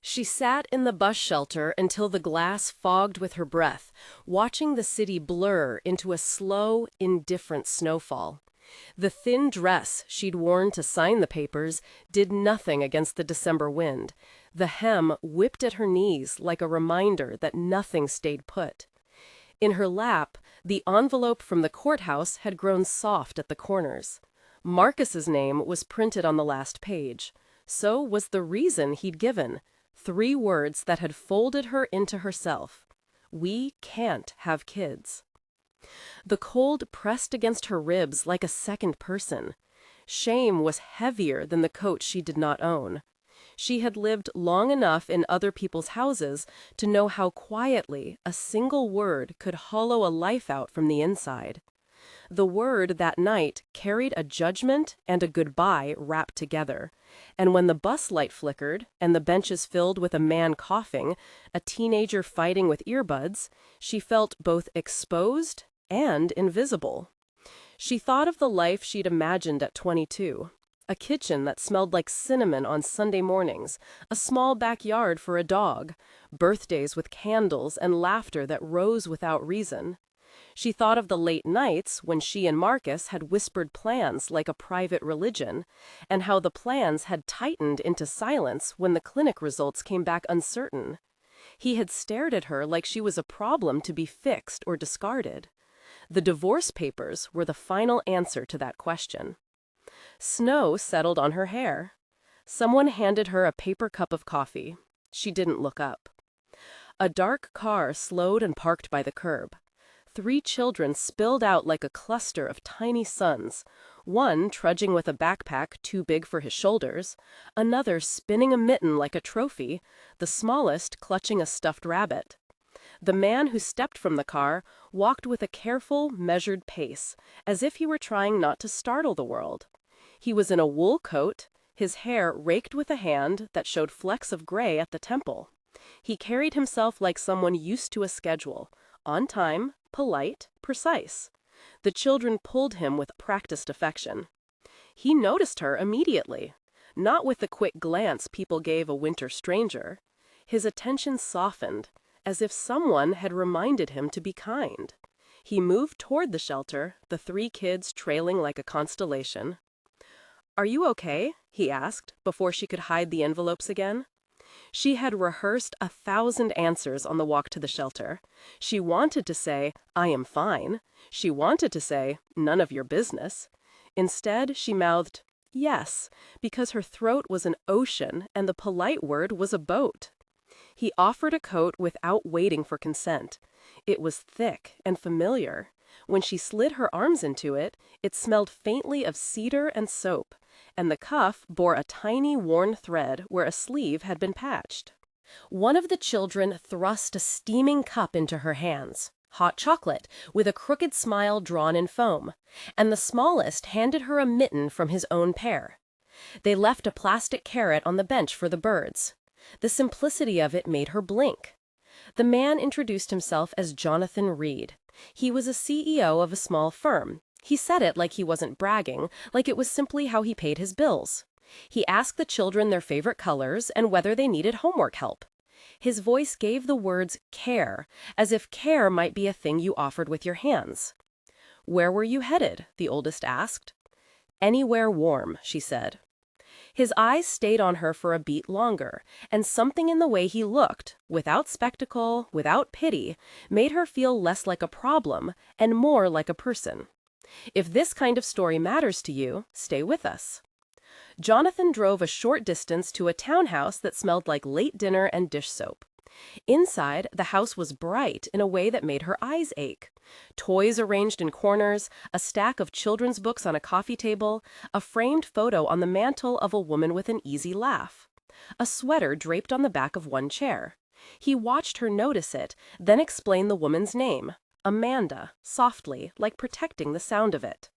She sat in the bus shelter until the glass fogged with her breath, watching the city blur into a slow, indifferent snowfall. The thin dress she'd worn to sign the papers did nothing against the December wind. The hem whipped at her knees like a reminder that nothing stayed put. In her lap, the envelope from the courthouse had grown soft at the corners. Marcus's name was printed on the last page. So was the reason he'd given. 3 words that had folded her into herself. We can't have kids. The cold pressed against her ribs like a second person. Shame was heavier than the coat she did not own. She had lived long enough in other people's houses to know how quietly a single word could hollow a life out from the inside. The word that night carried a judgment and a goodbye wrapped together. And when the bus light flickered and the benches filled with a man coughing, a teenager fighting with earbuds, she felt both exposed and invisible. She thought of the life she'd imagined at 22. A kitchen that smelled like cinnamon on Sunday mornings, a small backyard for a dog, birthdays with candles and laughter that rose without reason. She thought of the late nights when she and Marcus had whispered plans like a private religion, and how the plans had tightened into silence when the clinic results came back uncertain. He had stared at her like she was a problem to be fixed or discarded. The divorce papers were the final answer to that question. Snow settled on her hair. Someone handed her a paper cup of coffee. She didn't look up. A dark car slowed and parked by the curb. 3 children spilled out like a cluster of tiny suns, one trudging with a backpack too big for his shoulders, another spinning a mitten like a trophy, the smallest clutching a stuffed rabbit. The man who stepped from the car walked with a careful, measured pace, as if he were trying not to startle the world. He was in a wool coat, his hair raked with a hand that showed flecks of gray at the temple. He carried himself like someone used to a schedule, on time, polite, precise. The children pulled him with practiced affection. He noticed her immediately, not with the quick glance people gave a winter stranger. His attention softened, as if someone had reminded him to be kind. He moved toward the shelter, the 3 kids trailing like a constellation. "Are you okay?" he asked, before she could hide the envelopes again. She had rehearsed 1,000 answers on the walk to the shelter. She wanted to say, "I am fine." She wanted to say, "None of your business." Instead, she mouthed, "Yes," because her throat was an ocean and the polite word was a boat. He offered a coat without waiting for consent. It was thick and familiar. When she slid her arms into it, it smelled faintly of cedar and soap, and the cuff bore a tiny worn thread where a sleeve had been patched. One of the children thrust a steaming cup into her hands, hot chocolate, with a crooked smile drawn in foam, and the smallest handed her a mitten from his own pair. They left a plastic carrot on the bench for the birds. The simplicity of it made her blink. The man introduced himself as Jonathan Reed. He was a CEO of a small firm. He said it like he wasn't bragging, like it was simply how he paid his bills. He asked the children their favorite colors and whether they needed homework help. His voice gave the words care, as if care might be a thing you offered with your hands. "Where were you headed?" the oldest asked. "Anywhere warm," she said. His eyes stayed on her for a beat longer, and something in the way he looked, without spectacle, without pity, made her feel less like a problem and more like a person. If this kind of story matters to you, stay with us. Jonathan drove a short distance to a townhouse that smelled like late dinner and dish soap. Inside, the house was bright in a way that made her eyes ache. Toys arranged in corners, a stack of children's books on a coffee table, a framed photo on the mantel of a woman with an easy laugh. A sweater draped on the back of one chair. He watched her notice it, then explain the woman's name, Amanda, softly, like protecting the sound of it.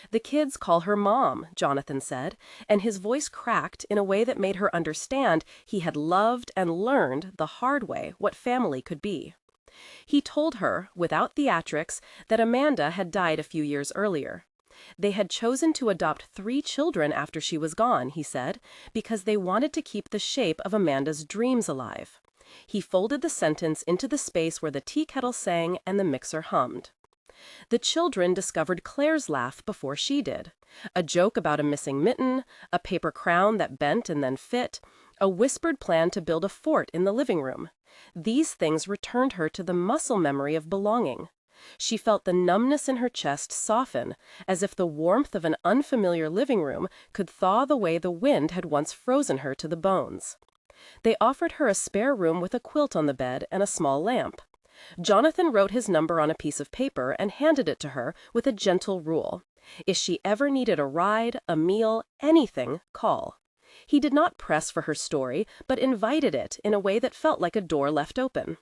"The kids call her Mom," Jonathan said, and his voice cracked in a way that made her understand he had loved and learned the hard way what family could be. He told her, without theatrics, that Amanda had died a few years earlier. They had chosen to adopt 3 children after she was gone, he said, because they wanted to keep the shape of Amanda's dreams alive. He folded the sentence into the space where the tea kettle sang and the mixer hummed. The children discovered Claire's laugh before she did. A joke about a missing mitten, a paper crown that bent and then fit, a whispered plan to build a fort in the living room. These things returned her to the muscle memory of belonging. She felt the numbness in her chest soften, as if the warmth of an unfamiliar living room could thaw the way the wind had once frozen her to the bones. They offered her a spare room with a quilt on the bed and a small lamp. Jonathan wrote his number on a piece of paper and handed it to her with a gentle rule. If she ever needed a ride, a meal, anything, call. He did not press for her story, but invited it in a way that felt like a door left open.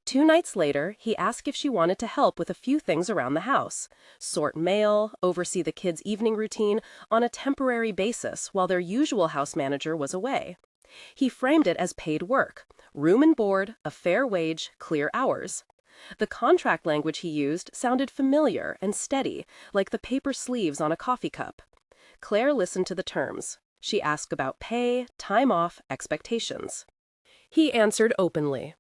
2 nights later, he asked if she wanted to help with a few things around the house. Sort mail, oversee the kids' evening routine on a temporary basis while their usual house manager was away. He framed it as paid work, room and board, a fair wage, clear hours. The contract language he used sounded familiar and steady, like the paper sleeves on a coffee cup. Claire listened to the terms. She asked about pay, time off, expectations. He answered openly.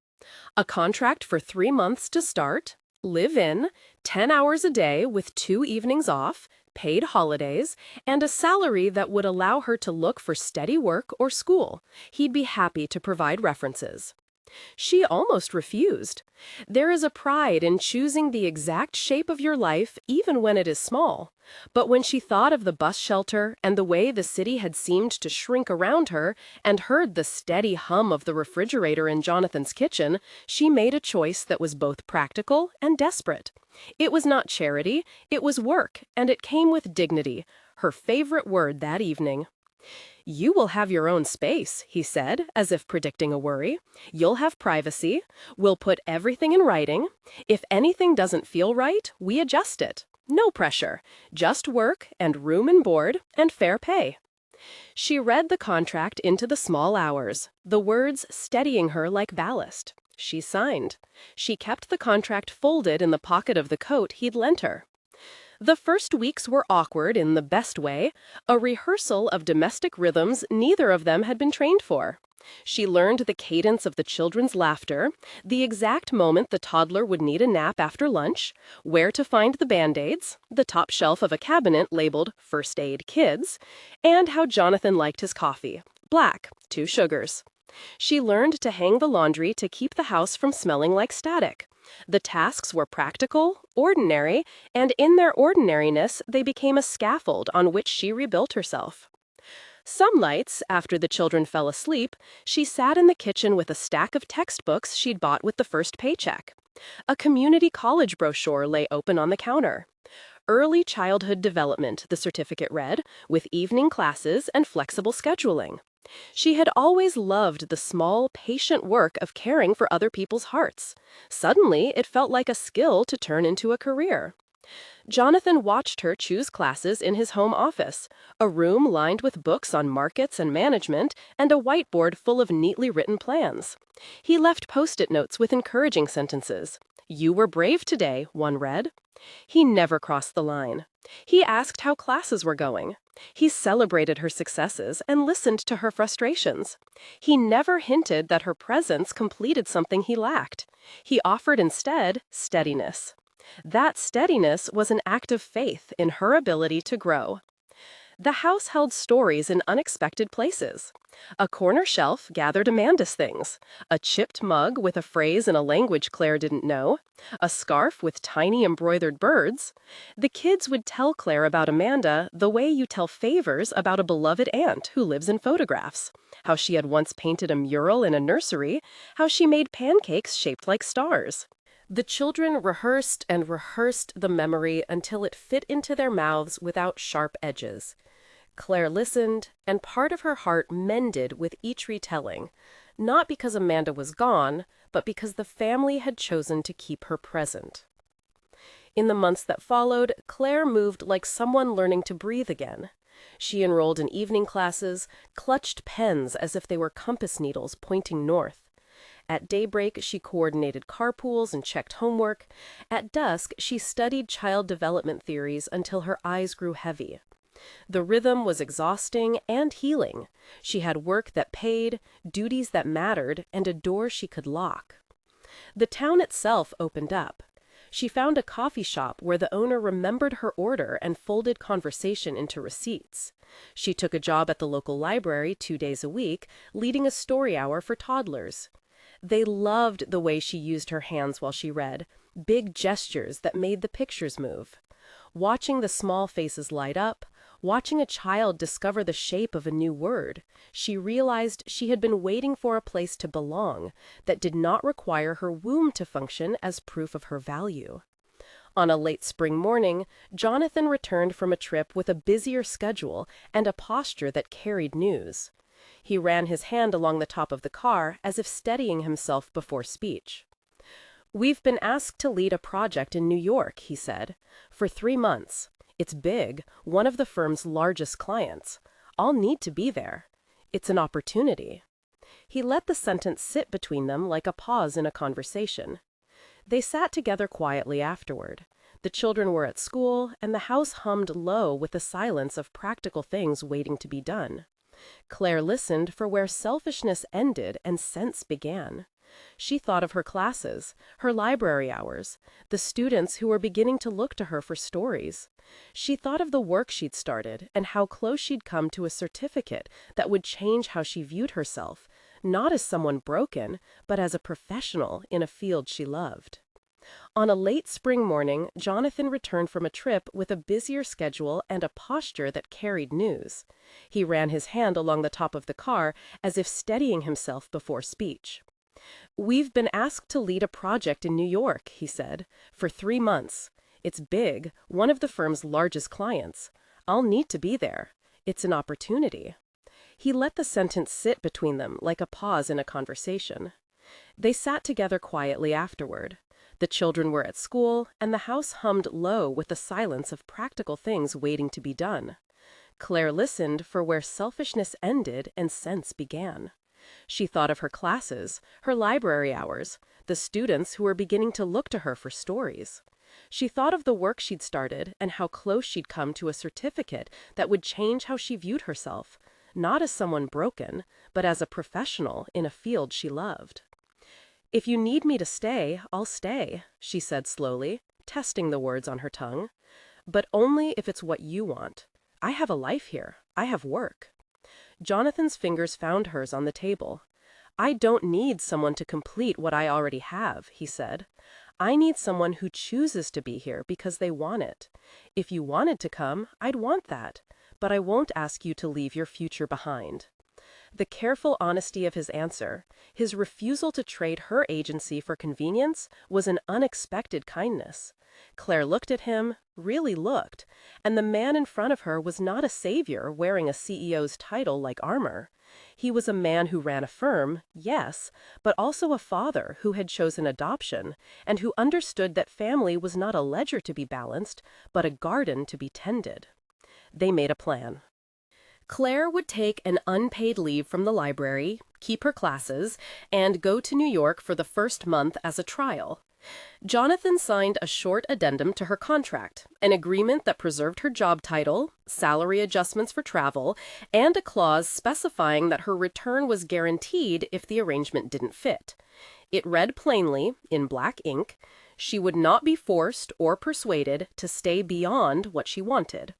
A contract for 3 months to start, live in, 10 hours a day with 2 evenings off, paid holidays, and a salary that would allow her to look for steady work or school. He'd be happy to provide references. She almost refused. There is a pride in choosing the exact shape of your life, even when it is small. But when she thought of the bus shelter and the way the city had seemed to shrink around her, and heard the steady hum of the refrigerator in Jonathan's kitchen, she made a choice that was both practical and desperate. It was not charity, it was work, and it came with dignity, her favorite word that evening. "You will have your own space," he said, as if predicting a worry. "You'll have privacy. We'll put everything in writing. If anything doesn't feel right, we adjust it. No pressure. Just work and room and board and fair pay." She read the contract into the small hours, the words steadying her like ballast. She signed. She kept the contract folded in the pocket of the coat he'd lent her. The first weeks were awkward in the best way, a rehearsal of domestic rhythms neither of them had been trained for. She learned the cadence of the children's laughter, the exact moment the toddler would need a nap after lunch, where to find the Band-Aids, the top shelf of a cabinet labeled First Aid Kids, and how Jonathan liked his coffee, black, 2 sugars. She learned to hang the laundry to keep the house from smelling like static. The tasks were practical, ordinary, and in their ordinariness they became a scaffold on which she rebuilt herself. Some nights, after the children fell asleep, she sat in the kitchen with a stack of textbooks she'd bought with the first paycheck. A community college brochure lay open on the counter. Early Childhood Development, the certificate read, with evening classes and flexible scheduling. She had always loved the small, patient work of caring for other people's hearts. Suddenly, it felt like a skill to turn into a career. Jonathan watched her choose classes in his home office, a room lined with books on markets and management, and a whiteboard full of neatly written plans. He left post-it notes with encouraging sentences. "You were brave today," one read. He never crossed the line. He asked how classes were going. He celebrated her successes and listened to her frustrations. He never hinted that her presence completed something he lacked. He offered instead steadiness. That steadiness was an act of faith in her ability to grow. The house held stories in unexpected places. A corner shelf gathered Amanda's things, a chipped mug with a phrase in a language Claire didn't know, a scarf with tiny embroidered birds. The kids would tell Claire about Amanda the way you tell favors about a beloved aunt who lives in photographs, how she had once painted a mural in a nursery, how she made pancakes shaped like stars. The children rehearsed and rehearsed the memory until it fit into their mouths without sharp edges. Claire listened, and part of her heart mended with each retelling, not because Amanda was gone, but because the family had chosen to keep her present. In the months that followed, Claire moved like someone learning to breathe again. She enrolled in evening classes, clutched pens as if they were compass needles pointing north. At daybreak, she coordinated carpools and checked homework. At dusk, she studied child development theories until her eyes grew heavy. The rhythm was exhausting and healing. She had work that paid, duties that mattered, and a door she could lock. The town itself opened up. She found a coffee shop where the owner remembered her order and folded conversation into receipts. She took a job at the local library 2 days a week, leading a story hour for toddlers. They loved the way she used her hands while she read, big gestures that made the pictures move. Watching the small faces light up, watching a child discover the shape of a new word, she realized she had been waiting for a place to belong that did not require her womb to function as proof of her value. On a late spring morning, Jonathan returned from a trip with a busier schedule and a posture that carried news. He ran his hand along the top of the car as if steadying himself before speech. "We've been asked to lead a project in New York," he said, "for 3 months. It's big, one of the firm's largest clients. I'll need to be there. It's an opportunity." He let the sentence sit between them like a pause in a conversation. They sat together quietly afterward. The children were at school, and the house hummed low with the silence of practical things waiting to be done. Claire listened for where selfishness ended and sense began. She thought of her classes, her library hours, the students who were beginning to look to her for stories. She thought of the work she'd started and how close she'd come to a certificate that would change how she viewed herself, not as someone broken, but as a professional in a field she loved. On a late spring morning, Jonathan returned from a trip with a busier schedule and a posture that carried news. He ran his hand along the top of the car as if steadying himself before speech. "We've been asked to lead a project in New York," he said, "for 3 months. It's big, one of the firm's largest clients. I'll need to be there. It's an opportunity." He let the sentence sit between them like a pause in a conversation. They sat together quietly afterward. The children were at school, and the house hummed low with the silence of practical things waiting to be done. Claire listened for where selfishness ended and sense began. She thought of her classes, her library hours, the students who were beginning to look to her for stories. She thought of the work she'd started and how close she'd come to a certificate that would change how she viewed herself, not as someone broken, but as a professional in a field she loved. "If you need me to stay, I'll stay," she said slowly, testing the words on her tongue. "But only if it's what you want. I have a life here. I have work." Jonathan's fingers found hers on the table. "I don't need someone to complete what I already have," he said. "I need someone who chooses to be here because they want it. If you wanted to come, I'd want that, but I won't ask you to leave your future behind." The careful honesty of his answer, his refusal to trade her agency for convenience, was an unexpected kindness. Claire looked at him, really looked, and the man in front of her was not a savior wearing a CEO's title like armor. He was a man who ran a firm, yes, but also a father who had chosen adoption, and who understood that family was not a ledger to be balanced, but a garden to be tended. They made a plan. Claire would take an unpaid leave from the library, keep her classes, and go to New York for the first month as a trial. Jonathan signed a short addendum to her contract, an agreement that preserved her job title, salary adjustments for travel, and a clause specifying that her return was guaranteed if the arrangement didn't fit. It read plainly, in black ink, she would not be forced or persuaded to stay beyond what she wanted.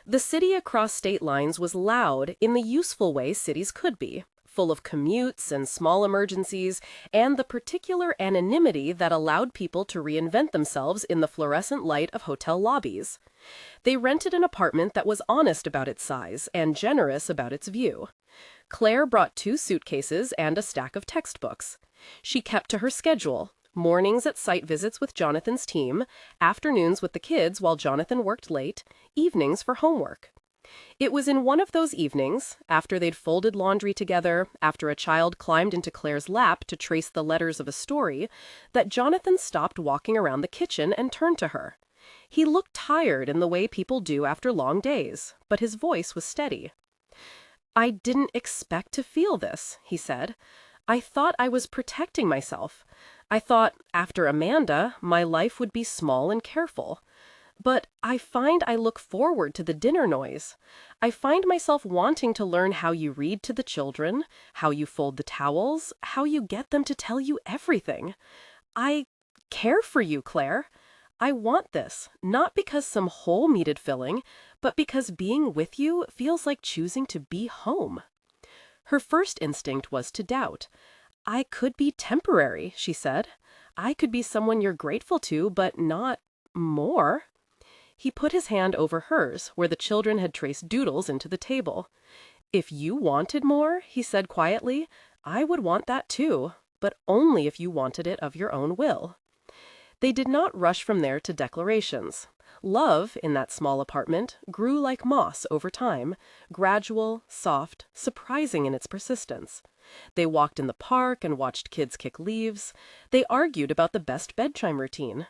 The city across state lines was loud in the useful way cities could be, full of commutes and small emergencies, and the particular anonymity that allowed people to reinvent themselves in the fluorescent light of hotel lobbies. They rented an apartment that was honest about its size and generous about its view. Claire brought 2 suitcases and a stack of textbooks. She kept to her schedule. Mornings at site visits with Jonathan's team, afternoons with the kids while Jonathan worked late, evenings for homework. It was in one of those evenings, after they'd folded laundry together, after a child climbed into Claire's lap to trace the letters of a story, that Jonathan stopped walking around the kitchen and turned to her. He looked tired in the way people do after long days, but his voice was steady. "I didn't expect to feel this," he said. I thought I was protecting myself. I thought, after Amanda, my life would be small and careful. But I find I look forward to the dinner noise. I find myself wanting to learn how you read to the children, how you fold the towels, how you get them to tell you everything. I care for you, Claire. I want this, not because some hole needed filling, but because being with you feels like choosing to be home. Her first instinct was to doubt. I could be temporary, she said. I could be someone you're grateful to, but not more. He put his hand over hers, where the children had traced doodles into the table. If you wanted more, he said quietly, I would want that too, but only if you wanted it of your own will. They did not rush from there to declarations. Love, in that small apartment, grew like moss over time, gradual, soft, surprising in its persistence. They walked in the park and watched kids kick leaves. They argued about the best bedtime routine.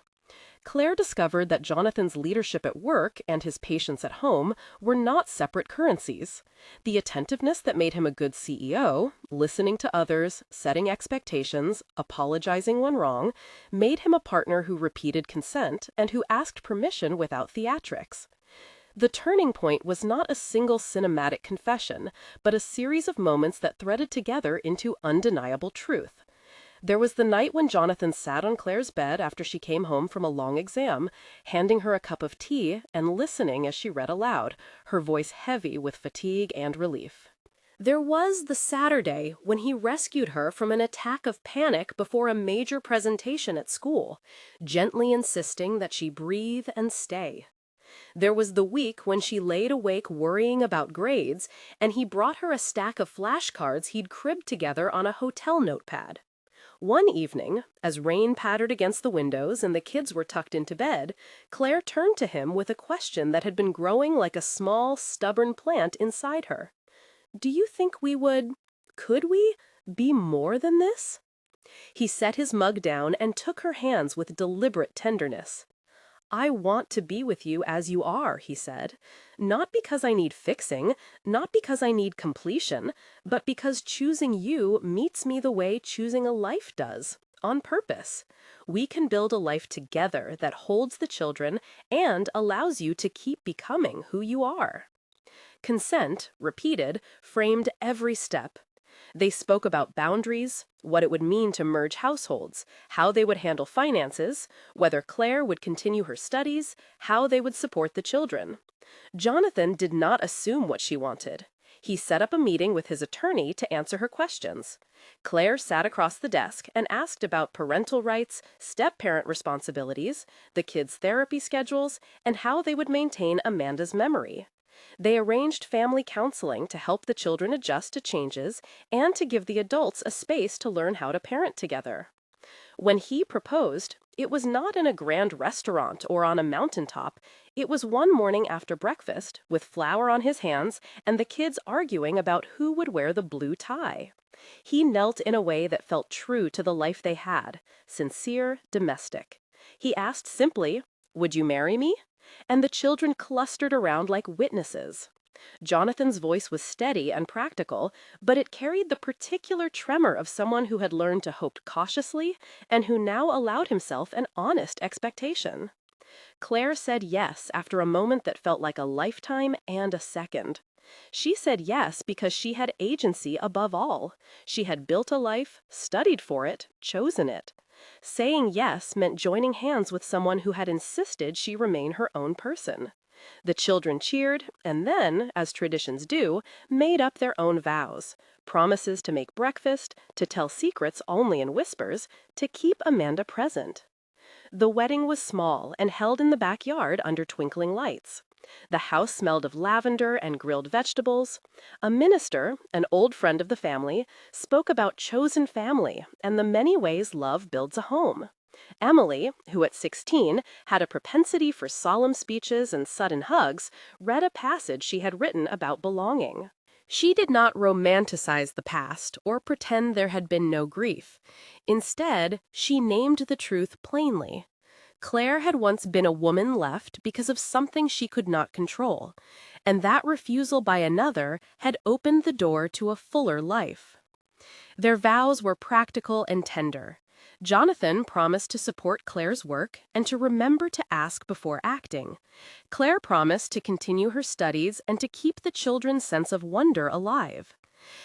Claire discovered that Jonathan's leadership at work and his patience at home were not separate currencies. The attentiveness that made him a good CEO, listening to others, setting expectations, apologizing when wrong, made him a partner who repeated consent and who asked permission without theatrics. The turning point was not a single cinematic confession, but a series of moments that threaded together into undeniable truth. There was the night when Jonathan sat on Claire's bed after she came home from a long exam, handing her a cup of tea and listening as she read aloud, her voice heavy with fatigue and relief. There was the Saturday when he rescued her from an attack of panic before a major presentation at school, gently insisting that she breathe and stay. There was the week when she laid awake worrying about grades, and he brought her a stack of flashcards he'd cribbed together on a hotel notepad. One evening, as rain pattered against the windows and the kids were tucked into bed, Claire turned to him with a question that had been growing like a small, stubborn plant inside her. Do you think could we, be more than this? He set his mug down and took her hands with deliberate tenderness. I want to be with you as you are, he said. Not because I need fixing, not because I need completion, but because choosing you meets me the way choosing a life does, on purpose. We can build a life together that holds the children and allows you to keep becoming who you are. Consent, repeated, framed every step. They spoke about boundaries, what it would mean to merge households, how they would handle finances, whether Claire would continue her studies, how they would support the children. Jonathan did not assume what she wanted. He set up a meeting with his attorney to answer her questions. Claire sat across the desk and asked about parental rights, step-parent responsibilities, the kids' therapy schedules, and how they would maintain Amanda's memory. They arranged family counseling to help the children adjust to changes and to give the adults a space to learn how to parent together. When he proposed, it was not in a grand restaurant or on a mountaintop. It was one morning after breakfast, with flour on his hands and the kids arguing about who would wear the blue tie. He knelt in a way that felt true to the life they had, sincere, domestic. He asked simply, "Would you marry me?" And the children clustered around like witnesses. Jonathan's voice was steady and practical, but it carried the particular tremor of someone who had learned to hope cautiously and who now allowed himself an honest expectation. Claire said yes after a moment that felt like a lifetime and a second. She said yes because she had agency above all. She had built a life, studied for it, chosen it. Saying yes meant joining hands with someone who had insisted she remain her own person. The children cheered, and then, as traditions do, made up their own vows. Promises to make breakfast, to tell secrets only in whispers, to keep Amanda present. The wedding was small and held in the backyard under twinkling lights. The house smelled of lavender and grilled vegetables. A minister, an old friend of the family, spoke about chosen family and the many ways love builds a home. Emily, who at 16 had a propensity for solemn speeches and sudden hugs, read a passage she had written about belonging. She did not romanticize the past or pretend there had been no grief. Instead, she named the truth plainly. Claire had once been a woman left because of something she could not control, and that refusal by another had opened the door to a fuller life. Their vows were practical and tender. Jonathan promised to support Claire's work and to remember to ask before acting. Claire promised to continue her studies and to keep the children's sense of wonder alive.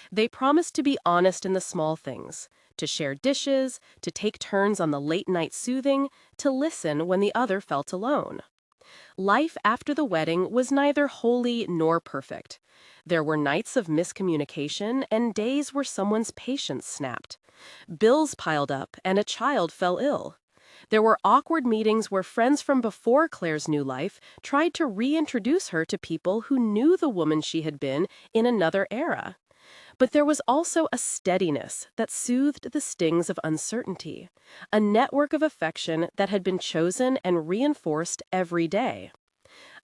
They promised to be honest in the small things, to share dishes, to take turns on the late-night soothing, to listen when the other felt alone. Life after the wedding was neither holy nor perfect. There were nights of miscommunication and days where someone's patience snapped. Bills piled up and a child fell ill. There were awkward meetings where friends from before Claire's new life tried to reintroduce her to people who knew the woman she had been in another era. But there was also a steadiness that soothed the stings of uncertainty, a network of affection that had been chosen and reinforced every day.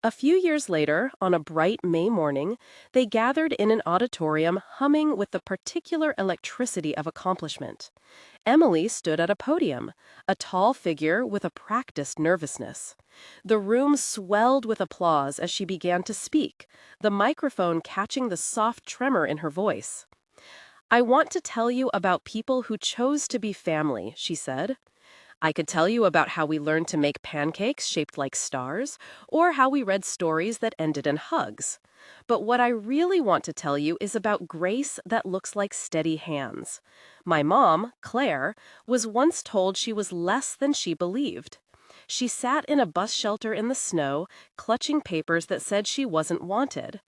A few years later, on a bright May morning, they gathered in an auditorium humming with the particular electricity of accomplishment. Emily stood at a podium, a tall figure with a practiced nervousness. The room swelled with applause as she began to speak, the microphone catching the soft tremor in her voice. "I want to tell you about people who chose to be family," she said. "I could tell you about how we learned to make pancakes shaped like stars, or how we read stories that ended in hugs. But what I really want to tell you is about grace that looks like steady hands. My mom, Claire, was once told she was less than she believed. She sat in a bus shelter in the snow, clutching papers that said she wasn't wanted.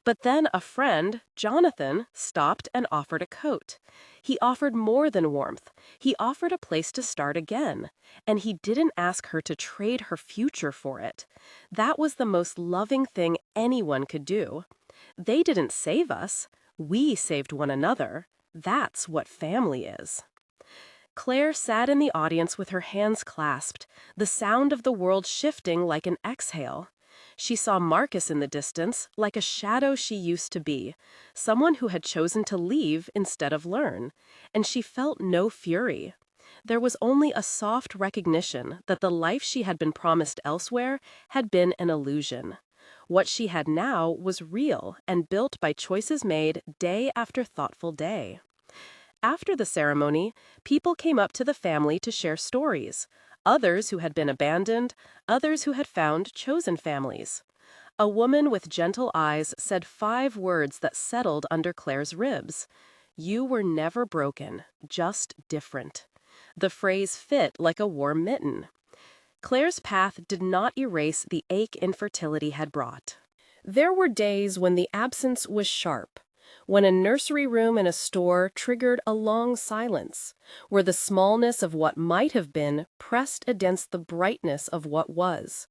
But then a friend, Jonathan, stopped and offered a coat. He offered more than warmth. He offered a place to start again. And he didn't ask her to trade her future for it. That was the most loving thing anyone could do. They didn't save us. We saved one another. That's what family is." Claire sat in the audience with her hands clasped, the sound of the world shifting like an exhale. She saw Marcus in the distance, like a shadow she used to be, someone who had chosen to leave instead of learn, and she felt no fury. There was only a soft recognition that the life she had been promised elsewhere had been an illusion. What she had now was real and built by choices made day after thoughtful day. After the ceremony, people came up to the family to share stories. Others who had been abandoned, others who had found chosen families. A woman with gentle eyes said 5 words that settled under Claire's ribs. "You were never broken, just different." The phrase fit like a warm mitten. Claire's path did not erase the ache infertility had brought. There were days when the absence was sharp, when a nursery room in a store triggered a long silence, where the smallness of what might have been pressed against the brightness of what was.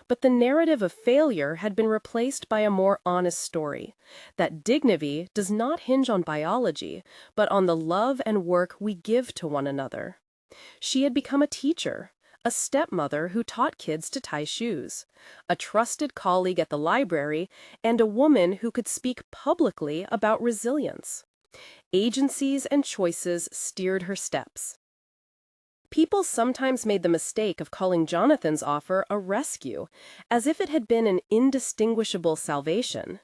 But the narrative of failure had been replaced by a more honest story, that dignity does not hinge on biology, but on the love and work we give to one another. She had become a teacher, a stepmother who taught kids to tie shoes, a trusted colleague at the library, and a woman who could speak publicly about resilience. Agencies and choices steered her steps. People sometimes made the mistake of calling Jonathan's offer a rescue, as if it had been an indistinguishable salvation.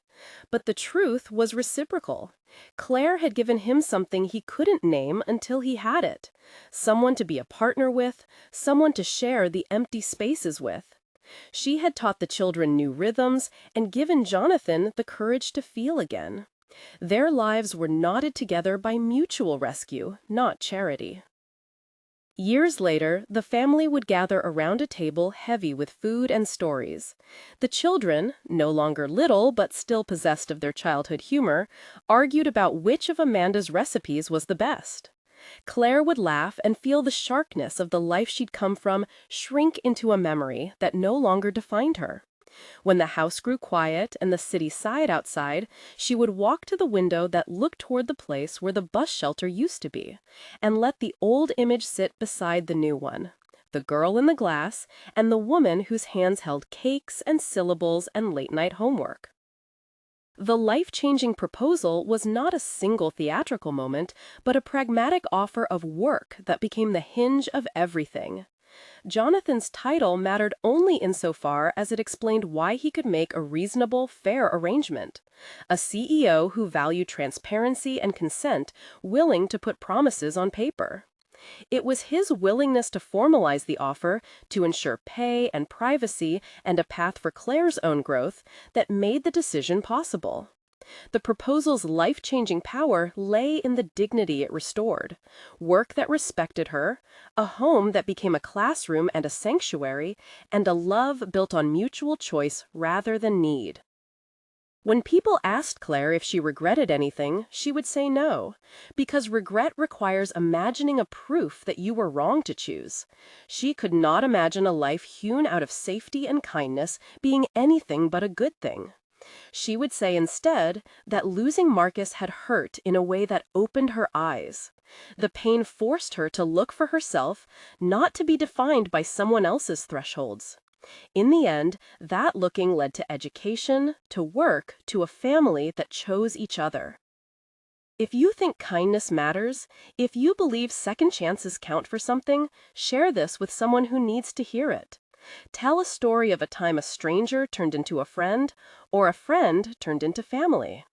But the truth was reciprocal. Claire had given him something he couldn't name until he had it. Someone to be a partner with, someone to share the empty spaces with. She had taught the children new rhythms and given Jonathan the courage to feel again. Their lives were knotted together by mutual rescue, not charity. Years later, the family would gather around a table heavy with food and stories. The children, no longer little but still possessed of their childhood humor, argued about which of Amanda's recipes was the best. Claire would laugh and feel the sharpness of the life she'd come from shrink into a memory that no longer defined her. When the house grew quiet and the city sighed outside, she would walk to the window that looked toward the place where the bus shelter used to be, and let the old image sit beside the new one, the girl in the glass and the woman whose hands held cakes and syllables and late-night homework. The life-changing proposal was not a single theatrical moment, but a pragmatic offer of work that became the hinge of everything. Jonathan's title mattered only insofar as it explained why he could make a reasonable, fair arrangement. A CEO who valued transparency and consent, willing to put promises on paper. It was his willingness to formalize the offer, to ensure pay and privacy and a path for Claire's own growth, that made the decision possible. The proposal's life-changing power lay in the dignity it restored, work that respected her, a home that became a classroom and a sanctuary, and a love built on mutual choice rather than need. When people asked Claire if she regretted anything, she would say no, because regret requires imagining a proof that you were wrong to choose. She could not imagine a life hewn out of safety and kindness being anything but a good thing. She would say instead that losing Marcus had hurt in a way that opened her eyes. The pain forced her to look for herself, not to be defined by someone else's thresholds. In the end, that looking led to education, to work, to a family that chose each other. If you think kindness matters, if you believe second chances count for something, share this with someone who needs to hear it. Tell a story of a time a stranger turned into a friend, or a friend turned into family.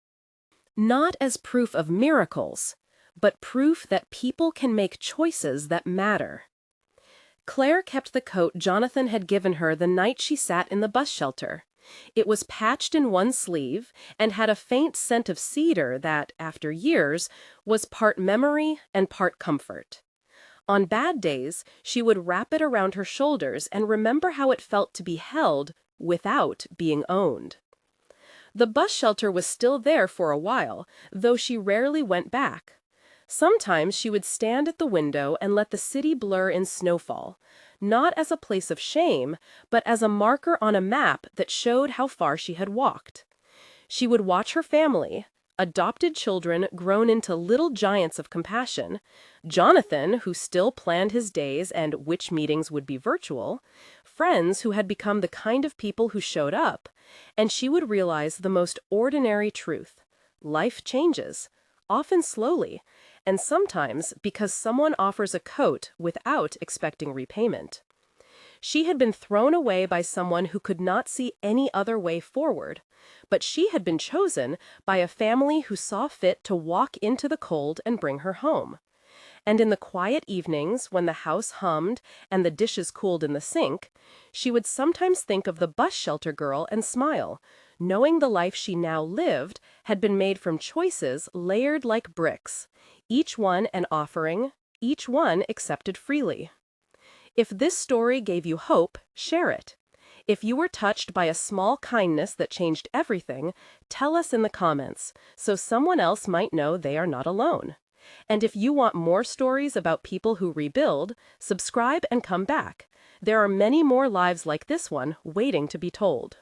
Not as proof of miracles, but proof that people can make choices that matter. Claire kept the coat Jonathan had given her the night she sat in the bus shelter. It was patched in one sleeve and had a faint scent of cedar that, after years, was part memory and part comfort. On bad days, she would wrap it around her shoulders and remember how it felt to be held without being owned. The bus shelter was still there for a while, though she rarely went back. Sometimes she would stand at the window and let the city blur in snowfall, not as a place of shame, but as a marker on a map that showed how far she had walked. She would watch her family, adopted children grown into little giants of compassion, Jonathan, who still planned his days and which meetings would be virtual, friends who had become the kind of people who showed up, and she would realize the most ordinary truth. Life changes, often slowly, and sometimes because someone offers a coat without expecting repayment. She had been thrown away by someone who could not see any other way forward, but she had been chosen by a family who saw fit to walk into the cold and bring her home. And in the quiet evenings, when the house hummed and the dishes cooled in the sink, she would sometimes think of the bus shelter girl and smile, knowing the life she now lived had been made from choices layered like bricks, each one an offering, each one accepted freely. If this story gave you hope, share it. If you were touched by a small kindness that changed everything, tell us in the comments, so someone else might know they are not alone. And if you want more stories about people who rebuild, subscribe and come back. There are many more lives like this one waiting to be told.